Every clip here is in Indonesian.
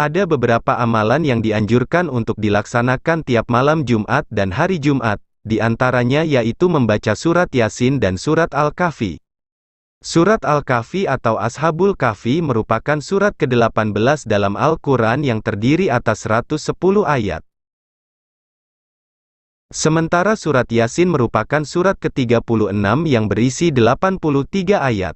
Ada beberapa amalan yang dianjurkan untuk dilaksanakan tiap malam Jumat dan hari Jumat, di antaranya yaitu membaca surat Yasin dan surat Al-Kahfi. Surat Al-Kahfi atau Ashabul Kahfi merupakan surat ke-18 dalam Al-Quran yang terdiri atas 110 ayat. Sementara surat Yasin merupakan surat ke-36 yang berisi 83 ayat.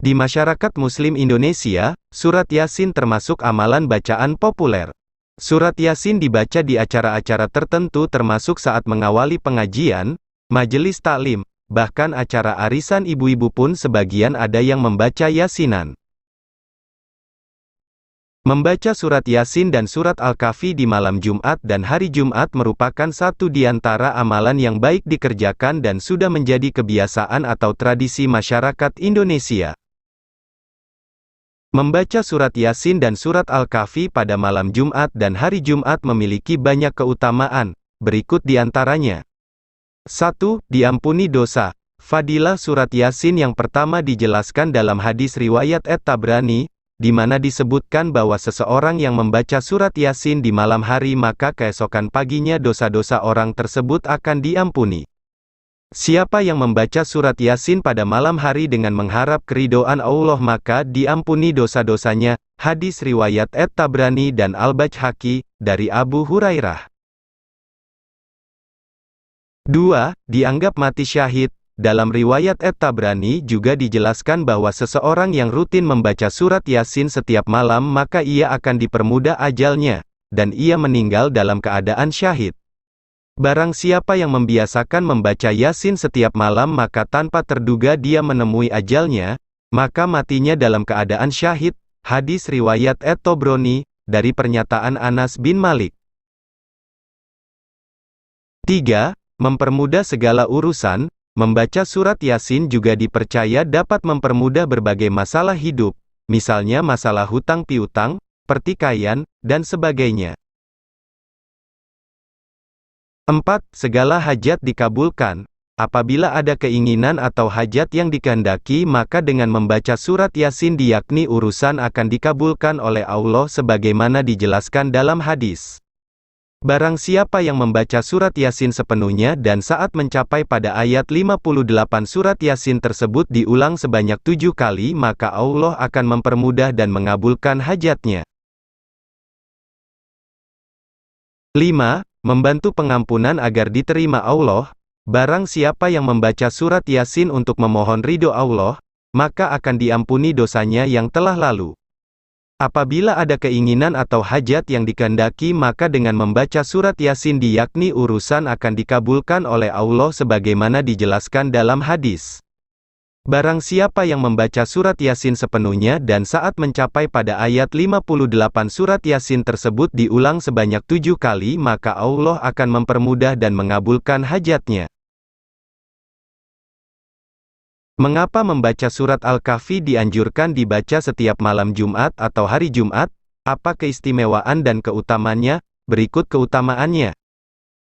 Di masyarakat Muslim Indonesia, surat Yasin termasuk amalan bacaan populer. Surat Yasin dibaca di acara-acara tertentu termasuk saat mengawali pengajian, majelis taklim, bahkan acara arisan ibu-ibu pun sebagian ada yang membaca Yasinan. Membaca surat Yasin dan surat Al-Kahfi di malam Jumat dan hari Jumat merupakan satu di antara amalan yang baik dikerjakan dan sudah menjadi kebiasaan atau tradisi masyarakat Indonesia. Membaca surat Yasin dan surat Al-Kahfi pada malam Jumat dan hari Jumat memiliki banyak keutamaan, berikut di antaranya. 1. Diampuni dosa. Fadilah surat Yasin yang pertama dijelaskan dalam hadis riwayat At-Tabrani, di mana disebutkan bahwa seseorang yang membaca surat Yasin di malam hari maka keesokan paginya dosa-dosa orang tersebut akan diampuni. Siapa yang membaca surat Yasin pada malam hari dengan mengharap keridhaan Allah maka diampuni dosa-dosanya. Hadis riwayat At-Tabrani dan Al-Baihaqi, dari Abu Hurairah. 2. Dianggap mati syahid. Dalam riwayat At-Tabrani juga dijelaskan bahwa seseorang yang rutin membaca surat Yasin setiap malam maka ia akan dipermudah ajalnya, dan ia meninggal dalam keadaan syahid. Barang siapa yang membiasakan membaca Yasin setiap malam maka tanpa terduga dia menemui ajalnya, maka matinya dalam keadaan syahid. Hadis riwayat At-Tabrani, dari pernyataan Anas bin Malik. 3. Mempermudah segala urusan. Membaca surat Yasin juga dipercaya dapat mempermudah berbagai masalah hidup, misalnya masalah hutang piutang, pertikaian, dan sebagainya. 4. Segala hajat dikabulkan. Apabila ada keinginan atau hajat yang dikehendaki maka dengan membaca surat Yasin diyakni urusan akan dikabulkan oleh Allah sebagaimana dijelaskan dalam hadis. Barang siapa yang membaca surat Yasin sepenuhnya dan saat mencapai pada ayat 58 surat Yasin tersebut diulang sebanyak 7 kali maka Allah akan mempermudah dan mengabulkan hajatnya. 5. Membantu pengampunan agar diterima Allah. Barang siapa yang membaca surat Yasin untuk memohon ridho Allah, maka akan diampuni dosanya yang telah lalu. Apabila ada keinginan atau hajat yang dikehendaki maka dengan membaca surat Yasin diyakni urusan akan dikabulkan oleh Allah sebagaimana dijelaskan dalam hadis. Barang siapa yang membaca surat Yasin sepenuhnya dan saat mencapai pada ayat 58 surat Yasin tersebut diulang sebanyak 7 kali maka Allah akan mempermudah dan mengabulkan hajatnya. Mengapa membaca surat Al-Kahfi dianjurkan dibaca setiap malam Jumat atau hari Jumat? Apa keistimewaan dan keutamaannya? Berikut keutamaannya.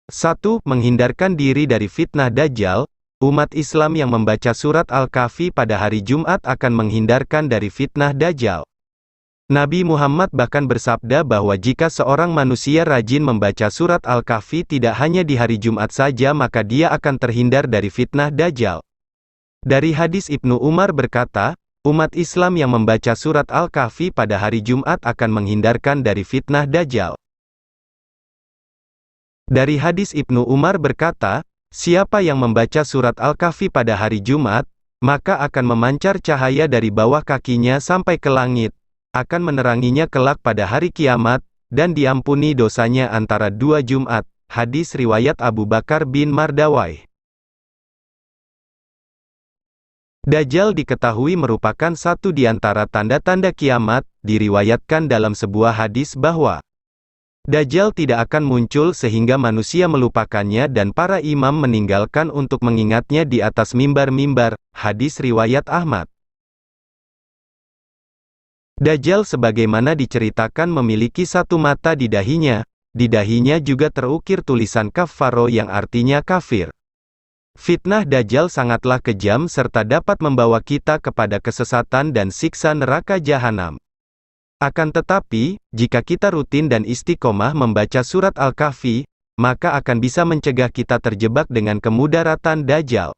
1. Menghindarkan diri dari fitnah Dajjal. Umat Islam yang membaca surat Al-Kahfi pada hari Jumat akan menghindarkan dari fitnah Dajjal. Nabi Muhammad bahkan bersabda bahwa jika seorang manusia rajin membaca surat Al-Kahfi tidak hanya di hari Jumat saja maka dia akan terhindar dari fitnah Dajjal. Dari hadis Ibnu Umar berkata, umat Islam yang membaca surat Al-Kahfi pada hari Jumat akan menghindarkan dari fitnah Dajjal. Dari hadis Ibnu Umar berkata, siapa yang membaca surat Al-Kahfi pada hari Jumat, maka akan memancar cahaya dari bawah kakinya sampai ke langit, akan meneranginya kelak pada hari kiamat, dan diampuni dosanya antara 2 Jumat. Hadis riwayat Abu Bakar bin Mardawai. Dajjal diketahui merupakan satu di antara tanda-tanda kiamat. Diriwayatkan dalam sebuah hadis bahwa Dajjal tidak akan muncul sehingga manusia melupakannya dan para imam meninggalkan untuk mengingatnya di atas mimbar-mimbar. Hadis riwayat Ahmad. Dajjal sebagaimana diceritakan memiliki satu mata di dahinya. Di dahinya juga terukir tulisan kafaro yang artinya kafir. Fitnah Dajjal sangatlah kejam serta dapat membawa kita kepada kesesatan dan siksa neraka jahanam. Akan tetapi, jika kita rutin dan istiqomah membaca surat Al-Kahfi, maka akan bisa mencegah kita terjebak dengan kemudaratan Dajjal.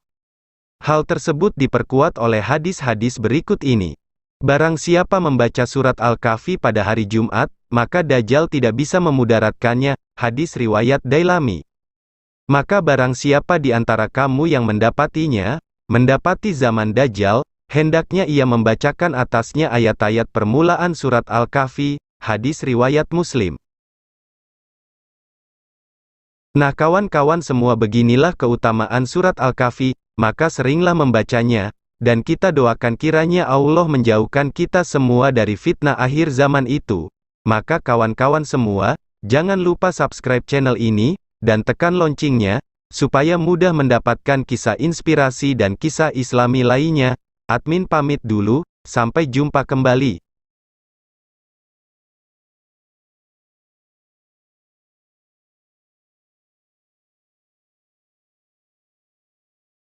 Hal tersebut diperkuat oleh hadis-hadis berikut ini. Barang siapa membaca surat Al-Kahfi pada hari Jumat, maka Dajjal tidak bisa memudaratkannya. Hadis riwayat Dailami. Maka barang siapa di antara kamu yang mendapati zaman Dajjal, hendaknya ia membacakan atasnya ayat-ayat permulaan surat Al-Kahfi. Hadis riwayat Muslim. Nah kawan-kawan semua, beginilah keutamaan surat Al-Kahfi, maka seringlah membacanya, dan kita doakan kiranya Allah menjauhkan kita semua dari fitnah akhir zaman itu. Maka kawan-kawan semua, jangan lupa subscribe channel ini, dan tekan loncengnya, supaya mudah mendapatkan kisah inspirasi dan kisah islami lainnya. Admin pamit dulu, sampai jumpa kembali.